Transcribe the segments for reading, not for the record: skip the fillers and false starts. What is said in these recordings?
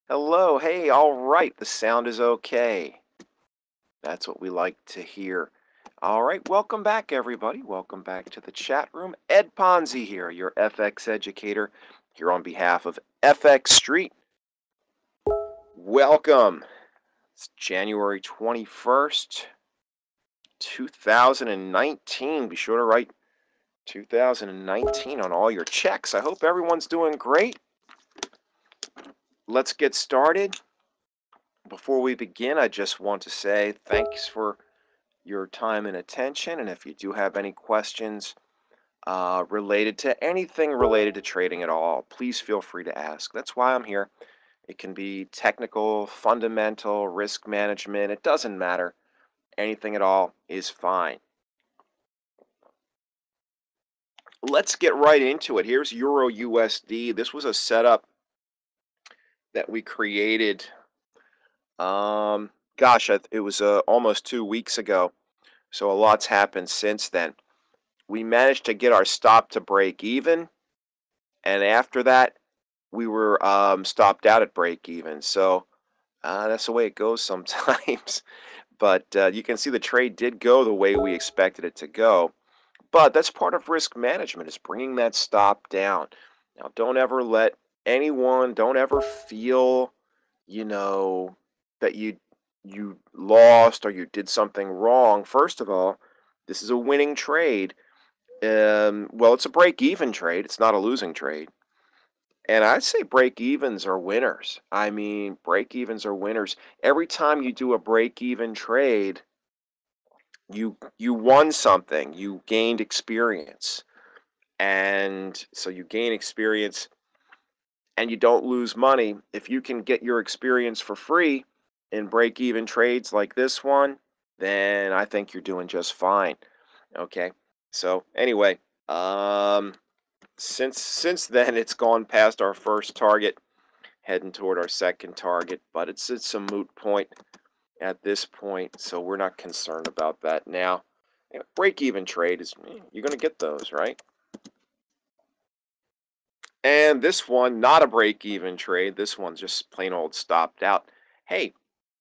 Hello, hey, all right, the sound is okay. That's what we like to hear. All right, welcome back, everybody. Welcome back to the chat room. Ed Ponsi here, your FX educator, here on behalf of FX Street. Welcome. It's January 21st, 2019. Be sure to write 2019 on all your checks. I hope everyone's doing great. Let's get started. Before we begin, I just want to say thanks for your time and attention. And if you do have any questions related to anything related to trading at all, please feel free to ask. That's why I'm here. It can be technical, fundamental, risk management. It doesn't matter. Anything at all is fine. Let's get right into it. Here's Euro USD. This was a setup that we created. It was almost 2 weeks ago. So a lot's happened since then. We managed to get our stop to break even, and after that, we were stopped out at break even. So that's the way it goes sometimes. But you can see the trade did go the way we expected it to go. But that's part of risk management, is bringing that stop down. Now, don't ever let anyone, don't ever feel, you know, that you lost or you did something wrong. First of all, this is a winning trade. Well, it's a break-even trade. It's not a losing trade. And I'd say break-evens are winners. I mean, break-evens are winners. Every time you do a break-even trade, you won something. You gained experience. And so you gain experience and you don't lose money. If you can get your experience for free in break-even trades like this one, then I think you're doing just fine. Okay. So anyway, since then it's gone past our first target, heading toward our second target, but it's a moot point at this point, so we're not concerned about that now. Break-even trade is, you're going to get those, right? And this one, not a break-even trade. This one's just plain old stopped out. Hey,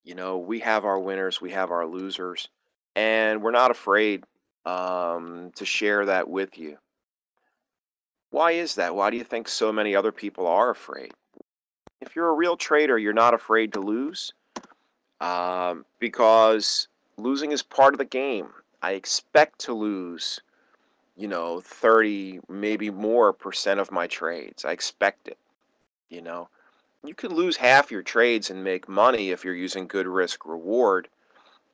we have our winners, we have our losers, and we're not afraid to share that with you. Why is that? Why do you think so many other people are afraid? If you're a real trader, you're not afraid to lose, because losing is part of the game. I expect to lose, 30, maybe more percent of my trades. I expect it, you know. You can lose half your trades and make money if you're using good risk reward.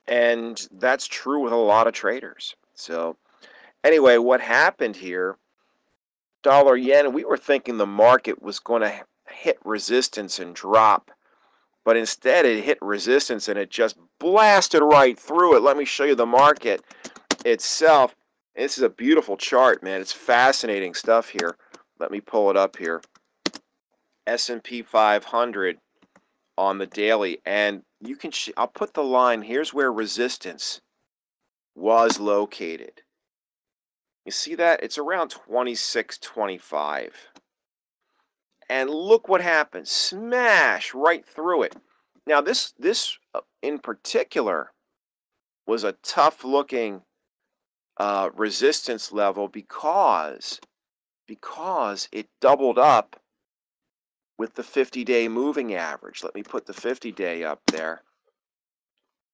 And that's true with a lot of traders. So anyway, what happened here, dollar yen, we were thinking the market was going to hit resistance and drop. But instead it hit resistance and it just blasted right through it. Let me show you the market itself. This is a beautiful chart, man. It's fascinating stuff here. Let me pull it up here. S&P 500 on the daily, and you can I'll put the line. Here's where resistance was located. You see that? It's around 26.25. And look what happened. Smash right through it. Now this in particular was a tough looking resistance level because it doubled up with the 50-day moving average. Let me put the 50-day up there.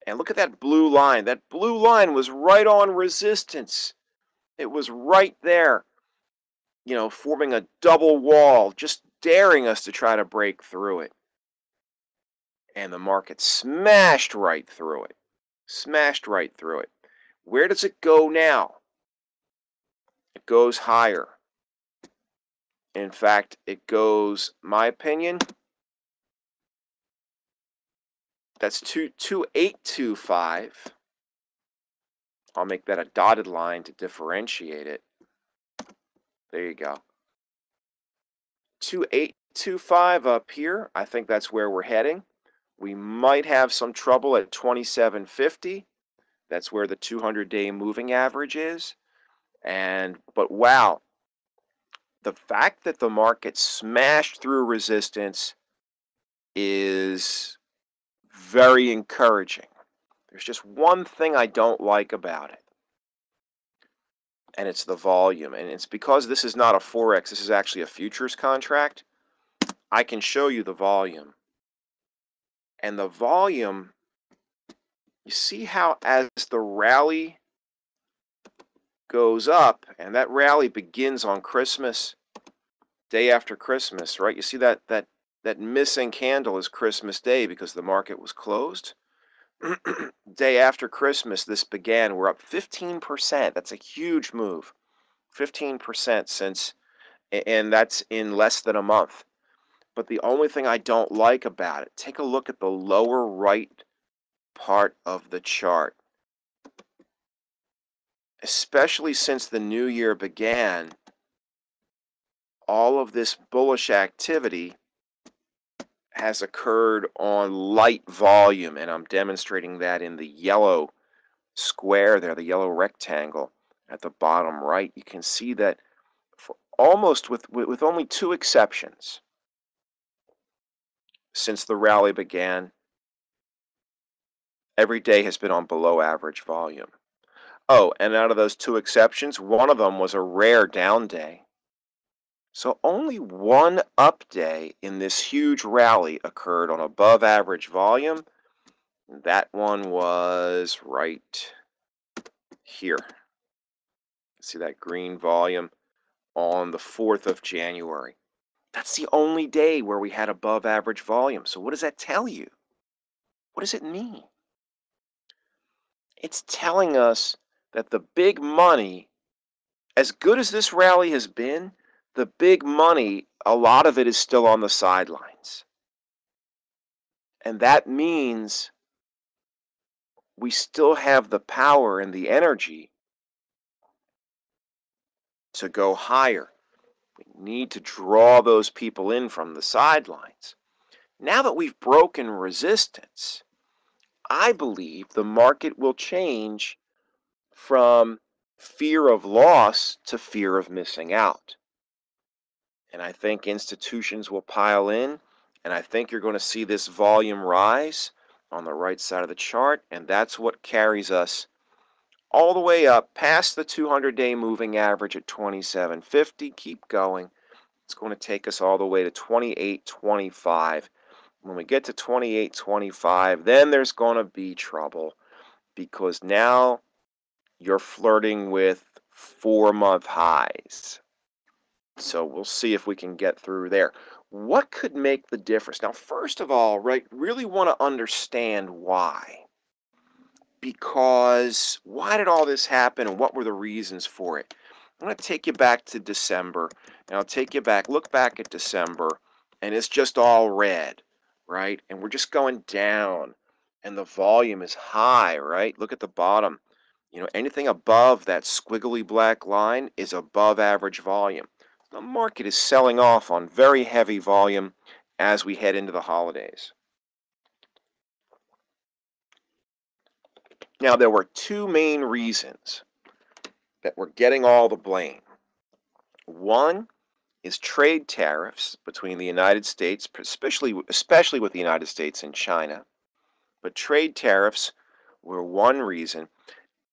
And look at that blue line. That blue line was right on resistance. It was right there, forming a double wall, just daring us to try to break through it. And the market smashed right through it. Smashed right through it. Where does it go now? It goes higher. In fact, it goes, my opinion, that's 2825. I'll make that a dotted line to differentiate it. There you go. 2825 up here. I think that's where we're heading. We might have some trouble at 2750. That's where the 200-day moving average is. But wow, the fact that the market smashed through resistance is very encouraging. There's just one thing I don't like about it, and it's the volume. And it's because this is not a Forex, this is actually a futures contract. I can show you the volume. And the volume, you see how as the rally goes up, and that rally begins on Christmas, day after Christmas, right? You see that missing candle is Christmas Day because the market was closed. Day after Christmas, this began. We're up 15%. That's a huge move. 15% since, and that's in less than a month. But the only thing I don't like about it, take a look at the lower right part of the chart. Especially since the new year began, all of this bullish activity has occurred on light volume, and I'm demonstrating that in the yellow square there, the yellow rectangle at the bottom right. You can see that for almost with only two exceptions since the rally began, every day has been on below average volume. Oh, and out of those two exceptions, one of them was a rare down day. So only one up day in this huge rally occurred on above average volume. That one was right here. See that green volume on the 4th of January. That's the only day where we had above average volume. So what does that tell you? What does it mean? It's telling us that the big money, as good as this rally has been, the big money, a lot of it is still on the sidelines. And that means we still have the power and the energy to go higher. We need to draw those people in from the sidelines. Now that we've broken resistance, I believe the market will change from fear of loss to fear of missing out. And I think institutions will pile in, and I think you're going to see this volume rise on the right side of the chart, and that's what carries us all the way up past the 200-day moving average at 27.50. Keep going. It's going to take us all the way to 28.25. When we get to 28.25, then there's going to be trouble because now you're flirting with 4-month highs. So we'll see if we can get through there. What could make the difference? Now, first of all, right, really want to understand why. Because why did all this happen and what were the reasons for it? I'm going to take you back to December, and I'll take you back, look back at December, and it's just all red, right? And we're just going down, and the volume is high, right? Look at the bottom. You know, anything above that squiggly black line is above average volume. The market is selling off on very heavy volume as we head into the holidays. Now, there were two main reasons that we're getting all the blame. One is trade tariffs between the United States, especially with the United States and China. But trade tariffs were one reason,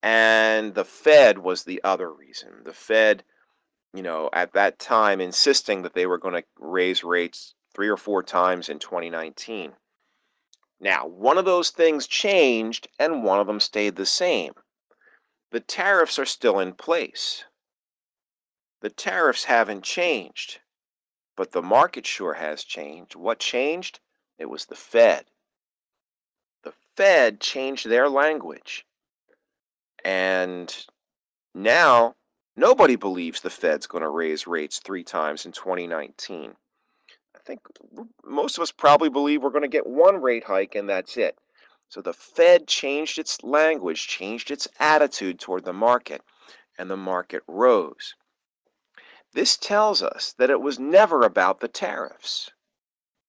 and the Fed was the other reason. The Fed, you know, at that time insisting that they were going to raise rates 3 or 4 times in 2019. Now, one of those things changed and one of them stayed the same. The tariffs are still in place. The tariffs haven't changed, but the market sure has changed. What changed? It was the Fed. The Fed changed their language. And now nobody believes the Fed's going to raise rates 3 times in 2019. I think most of us probably believe we're going to get one rate hike and that's it. So the Fed changed its language, changed its attitude toward the market, and the market rose. This tells us that it was never about the tariffs.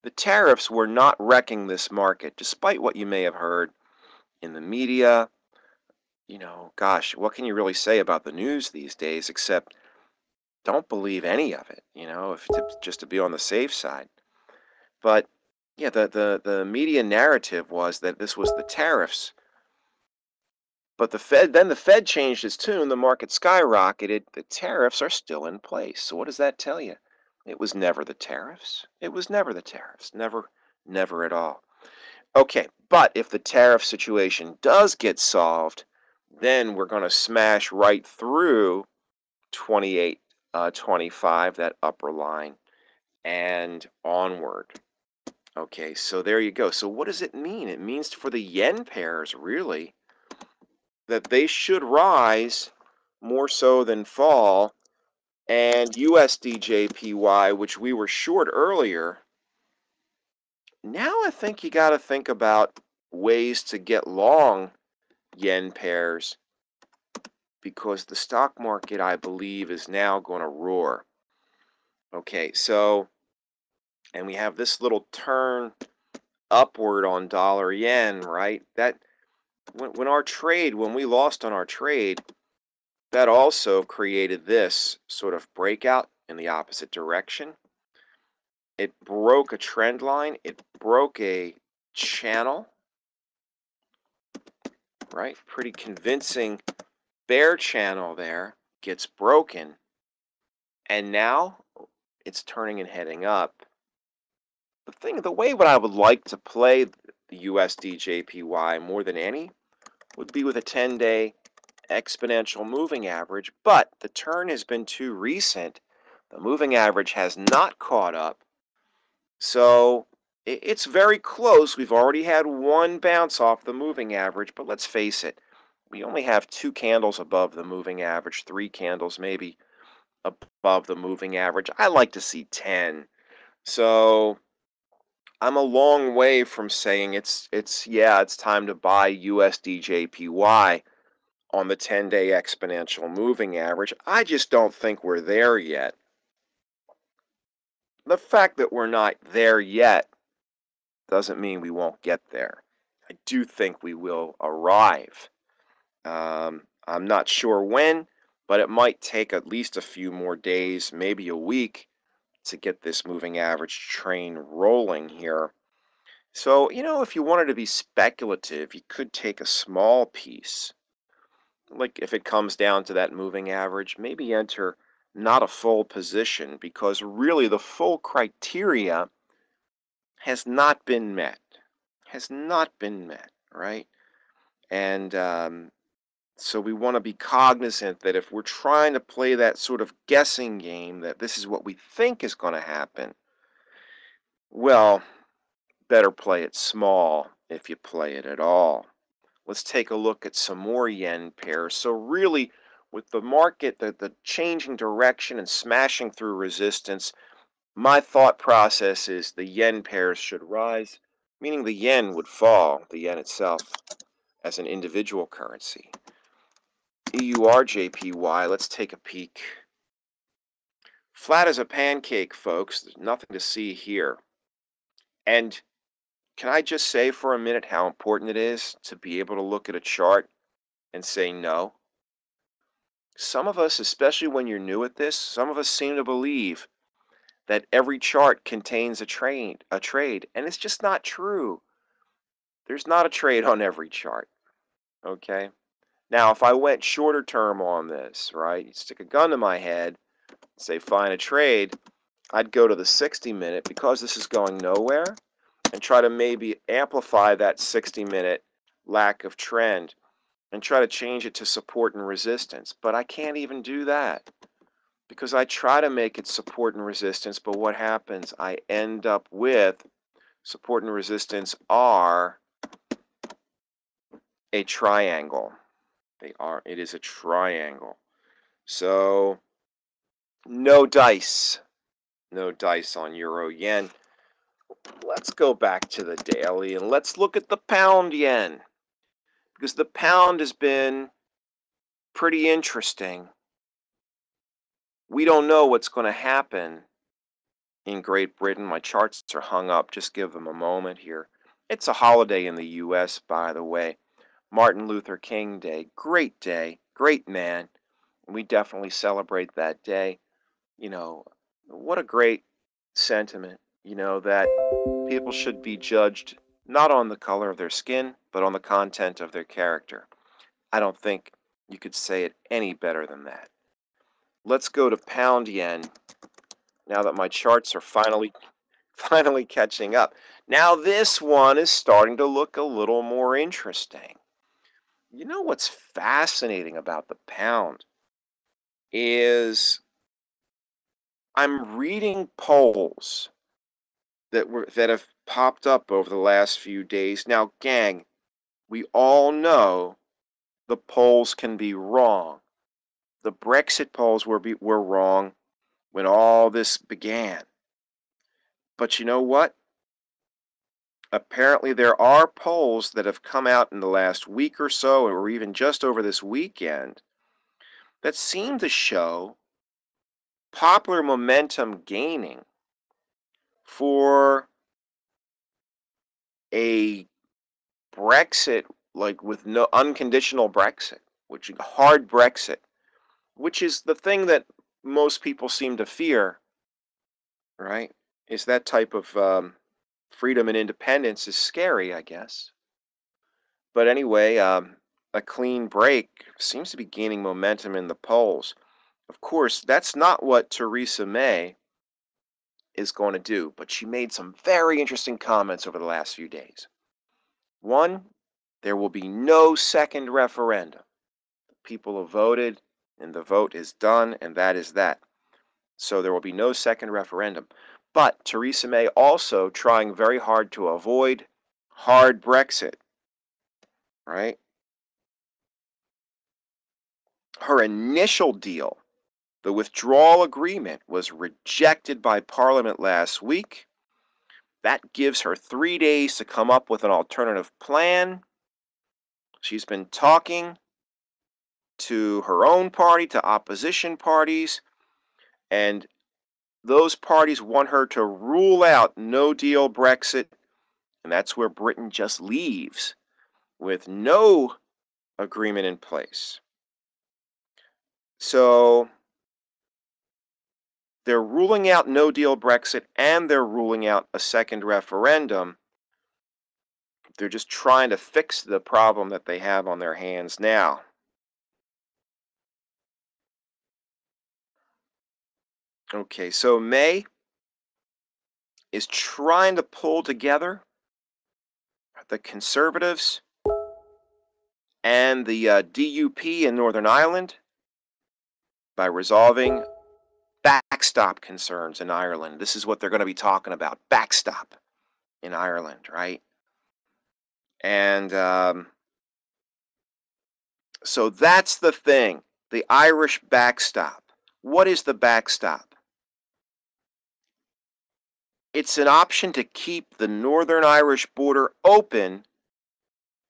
The tariffs were not wrecking this market, despite what you may have heard in the media. You know, gosh, what can you really say about the news these days except don't believe any of it, you know, just to be on the safe side. But Yeah, the media narrative was that this was the tariffs. But the Fed changed its tune, the market skyrocketed, the tariffs are still in place. So what does that tell you? It was never the tariffs. It was never the tariffs. Never, never at all. Okay, but if the tariff situation does get solved, then we're going to smash right through 28, 25, that upper line, and onward. Okay, so there you go. So what does it mean? It means for the yen pairs, really, that they should rise more so than fall. And USDJPY, which we were short earlier, now I think you got to think about ways to get long yen pairs because the stock market, I believe, is now going to roar. Okay, so, and we have this little turn upward on dollar yen, right? That when we lost on our trade, that also created this sort of breakout in the opposite direction. It broke a trend line, it broke a channel, right? Pretty convincing bear channel there, gets broken, and now it's turning and heading up. The way what I would like to play the USD JPY more than any would be with a 10-day exponential moving average, but the turn has been too recent. The moving average has not caught up. So it's very close. We've already had one bounce off the moving average, but let's face it, we only have 2 candles above the moving average, 3 candles maybe above the moving average. I like to see 10. So I'm a long way from saying it's time to buy USD JPY on the 10-day exponential moving average. I just don't think we're there yet. The fact that we're not there yet doesn't mean we won't get there. I do think we will arrive. I'm not sure when, but it might take at least a few more days, maybe a week, to get this moving average train rolling here. So, if you wanted to be speculative, you could take a small piece. Like if it comes down to that moving average, maybe enter not a full position because really the full criteria has not been met. Has not been met, right? And so we want to be cognizant that if we're trying to play that sort of guessing game, that this is what we think is going to happen, well, better play it small if you play it at all. Let's take a look at some more yen pairs. So really, with the market, the changing direction and smashing through resistance, my thought process is the yen pairs should rise, meaning the yen would fall, the yen itself, as an individual currency. EURJPY, let's take a peek. Flat as a pancake, folks. There's nothing to see here. And can I just say for a minute how important it is to be able to look at a chart and say no? Some of us, especially when you're new at this, some of us seem to believe that every chart contains a trade, and it's just not true. There's not a trade on every chart, okay? Now, if I went shorter term on this, right, you stick a gun to my head, say find a trade, I'd go to the 60-minute because this is going nowhere and try to maybe amplify that 60-minute lack of trend and try to change it to support and resistance. But I can't even do that because I try to make it support and resistance, but what happens? I end up with support and resistance are a triangle. It is a triangle. So no dice. No dice on euro yen. Let's go back to the daily and let's look at the pound yen because the pound has been pretty interesting. We don't know what's going to happen in Great Britain. My charts are hung up. Just give them a moment here. It's a holiday in the U.S., by the way. Martin Luther King Day. Great day. Great man. We definitely celebrate that day. What a great sentiment. that people should be judged not on the color of their skin, but on the content of their character. I don't think you could say it any better than that. Let's go to pound yen now that my charts are finally catching up. Now this one is starting to look a little more interesting. You know what's fascinating about the pound is I'm reading polls that have popped up over the last few days. Now, gang, we all know the polls can be wrong. The Brexit polls were wrong when all this began. But you know what? Apparently there are polls that have come out in the last week or so, or even just over this weekend, that seem to show popular momentum gaining for a Brexit, like with no unconditional Brexit, which hard Brexit, which is the thing that most people seem to fear, right? Is that type of freedom and independence is scary, I guess. But anyway, a clean break seems to be gaining momentum in the polls. Of course, that's not what Theresa May is going to do, but she made some very interesting comments over the last few days. One, there will be no second referendum. People have voted, and the vote is done, and that is that. So there will be no second referendum. But Theresa May also trying very hard to avoid hard Brexit, right? Her initial deal, the withdrawal agreement, was rejected by Parliament last week. That gives her 3 days to come up with an alternative plan. She's been talking to her own party, to opposition parties, and those parties want her to rule out no deal Brexit, and that's where Britain just leaves with no agreement in place. So they're ruling out no deal Brexit and they're ruling out a second referendum. They're just trying to fix the problem that they have on their hands now. Okay, so May is trying to pull together the Conservatives and the DUP in Northern Ireland by resolving backstop concerns in Ireland. This is what they're going to be talking about, backstop in Ireland, right? And so that's the thing, the Irish backstop. What is the backstop? It's an option to keep the Northern Irish border open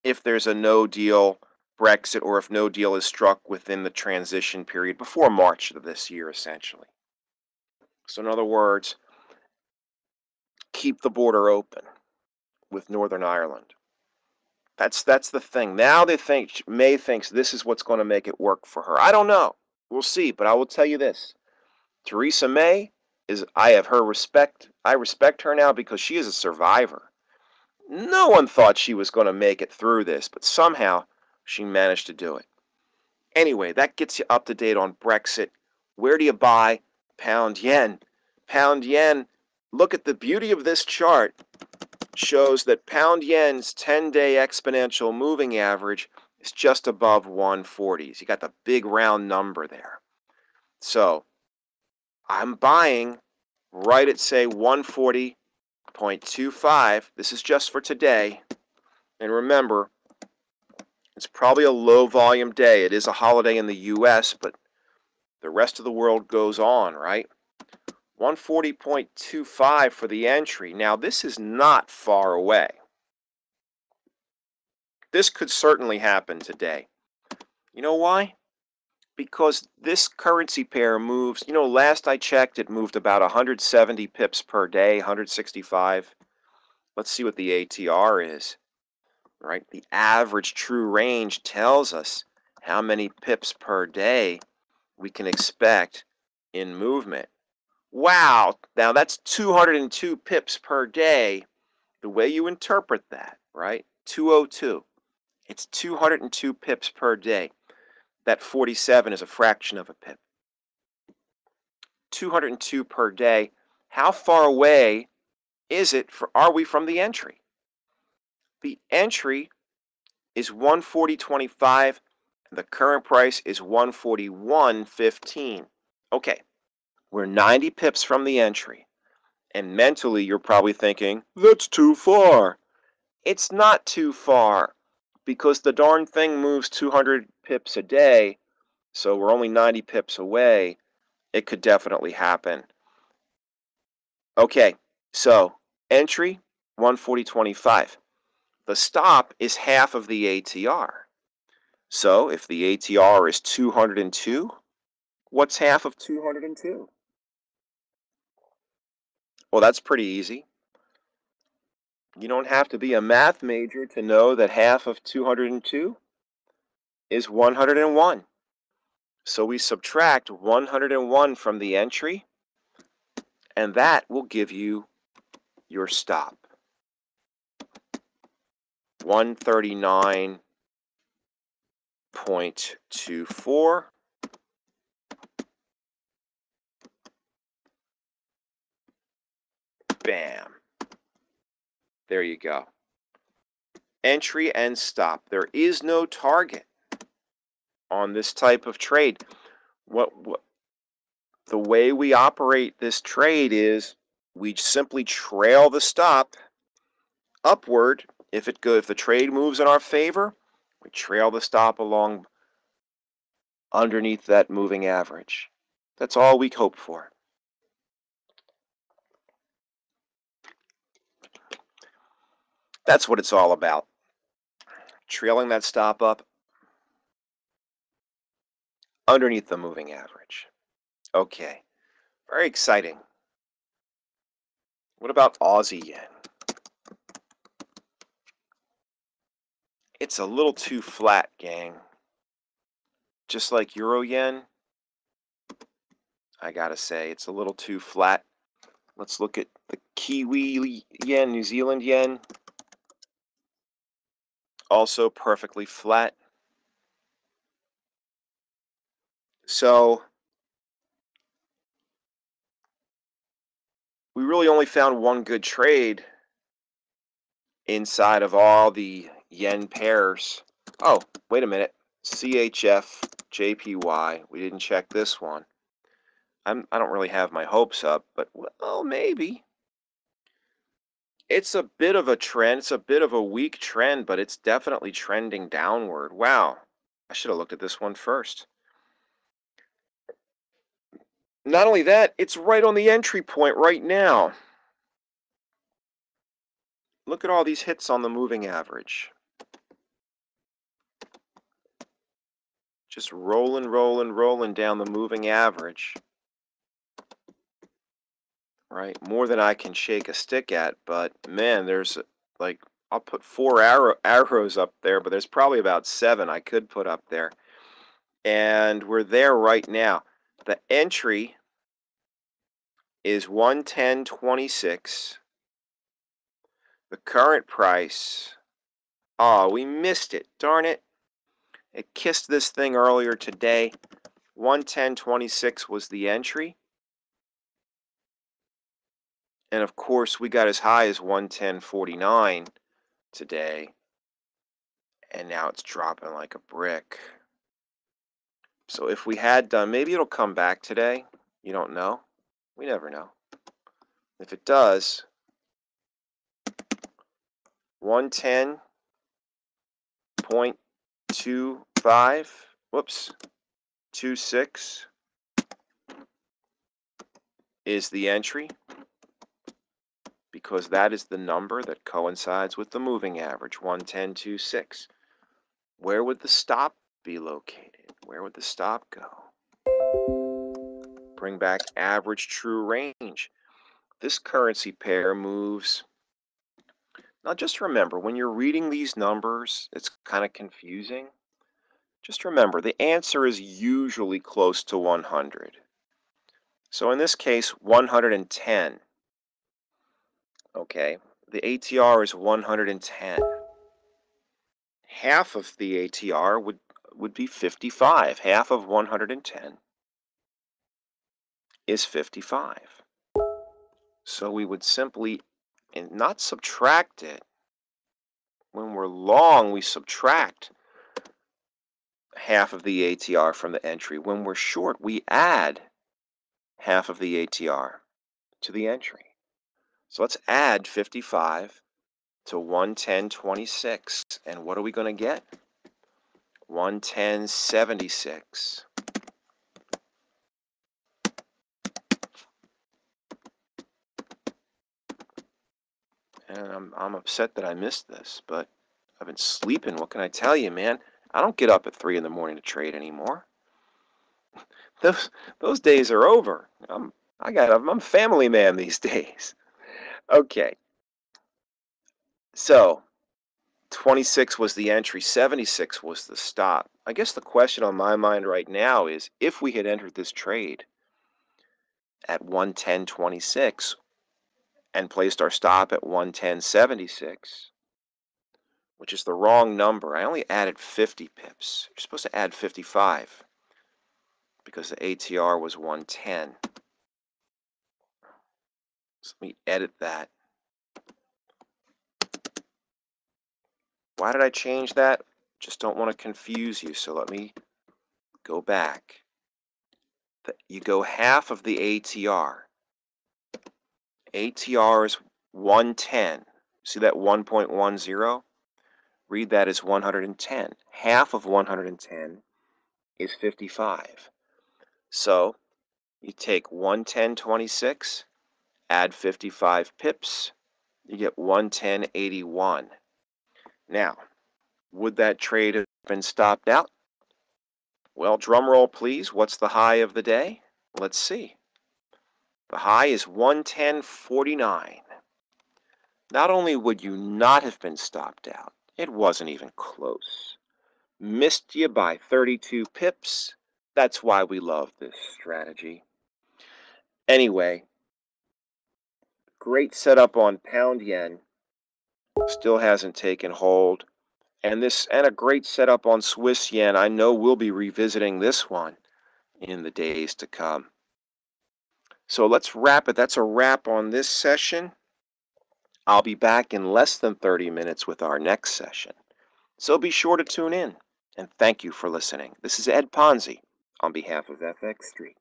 if there's a no-deal Brexit or if no deal is struck within the transition period before March of this year, essentially. So in other words, keep the border open with Northern Ireland. That's the thing. Now they think May thinks this is what's going to make it work for her. I don't know. We'll see, but I will tell you this. Theresa May I have her respect. I respect her now because she is a survivor. No one thought she was going to make it through this, but somehow she managed to do it. Anyway, that gets you up to date on Brexit. Where do you buy pound yen? Pound yen, look at the beauty of this chart. Shows that pound yen's 10-day exponential moving average is just above 140s. You got the big round number there. So I'm buying right at, say, 140.25. This is just for today. And remember, it's probably a low volume day. It is a holiday in the US, but the rest of the world goes on, right? 140.25 for the entry. Now, this is not far away. This could certainly happen today. You know why? Because this currency pair moves, last I checked, it moved about 170 pips per day, 165. Let's see what the ATR is, right? The average true range tells us how many pips per day we can expect in movement. Wow, now that's 202 pips per day. The way you interpret that, right? 202. It's 202 pips per day. That 47 is a fraction of a pip. 202 per day. How far away are we from the entry? The entry is 140.25 and the current price is 141.15. Okay, we're 90 pips from the entry. And mentally you're probably thinking, that's too far. It's not too far because the darn thing moves 200 pips a day, so we're only 90 pips away. It could definitely happen. Okay, so entry 140.25. The stop is half of the ATR. So if the ATR is 202, what's half of 202? Well, that's pretty easy. You don't have to be a math major to know that half of 202 is 101. So we subtract 101 from the entry, and that will give you your stop. 139.24. Bam. There you go. Entry and stop. There is no target on this type of trade. The way we operate this trade is we simply trail the stop upward. If the trade moves in our favor, we trail the stop along underneath that moving average. That's all we hope for. That's what it's all about. Trailing that stop up underneath the moving average. Okay, very exciting. What about Aussie yen? It's a little too flat, gang. Just like Euro yen, I gotta say, it's a little too flat. Let's look at the Kiwi yen, New Zealand yen. Also perfectly flat. So we really only found one good trade inside of all the yen pairs. Oh, wait a minute. CHFJPY. We didn't check this one. I don't really have my hopes up, but well, maybe. It's a bit of a trend. It's a bit of a weak trend, but it's definitely trending downward. Wow. I should have looked at this one first. Not only that, it's right on the entry point right now. Look at all these hits on the moving average. Just rolling, rolling, rolling down the moving average. Right? More than I can shake a stick at, but man, there's like, I'll put 4 arrows up there, but there's probably about 7 I could put up there. And we're there right now. The entry is 110.26. The current price, oh, we missed it. Darn it. It kissed this thing earlier today. 110.26 was the entry. And of course, we got as high as 110.49 today. And now it's dropping like a brick. So if we had done, maybe it'll come back today. You don't know. We never know. If it does, 110.25, whoops, 26 is the entry, because that is the number that coincides with the moving average, 110.26. Where would the stop be located? Where would the stop go? Bring back average true range. This currency pair moves. Now just remember, when you're reading these numbers, it's kind of confusing. Just remember, the answer is usually close to 100. So in this case, 110. Okay, the ATR is 110. Half of the ATR would be 55. Half of 110 is 55. So we would simply, and not subtract it. When we're long, we subtract half of the ATR from the entry. When we're short, we add half of the ATR to the entry. So let's add 55 to 110.26. And what are we going to get? 110.76. And I'm upset that I missed this, but I've been sleeping. What can I tell you, man? I don't get up at 3 in the morning to trade anymore. Those days are over. I'm a family man these days. Okay. So 26 was the entry, 76 was the stop. I guess the question on my mind right now is if we had entered this trade at 110.26 and placed our stop at 110.76, which is the wrong number. I only added 50 pips. You're supposed to add 55 because the ATR was 110. So let me edit that. Why did I change that? Just don't want to confuse you, so let me go back. You go half of the ATR. ATR is 110. See that 1.10? Read that as 110. Half of 110 is 55. So you take 110.26, add 55 pips, you get 110.81. Now, would that trade have been stopped out? Well, drum roll please. What's the high of the day? Let's see. The high is 110.49. Not only would you not have been stopped out, it wasn't even close. Missed you by 32 pips. That's why we love this strategy. Anyway, great setup on pound yen. Still hasn't taken hold. And a great setup on Swiss yen. I know we'll be revisiting this one in the days to come. So let's wrap it. That's a wrap on this session. I'll be back in less than 30 minutes with our next session. So be sure to tune in. And thank you for listening. This is Ed Ponsi on behalf of FX Street.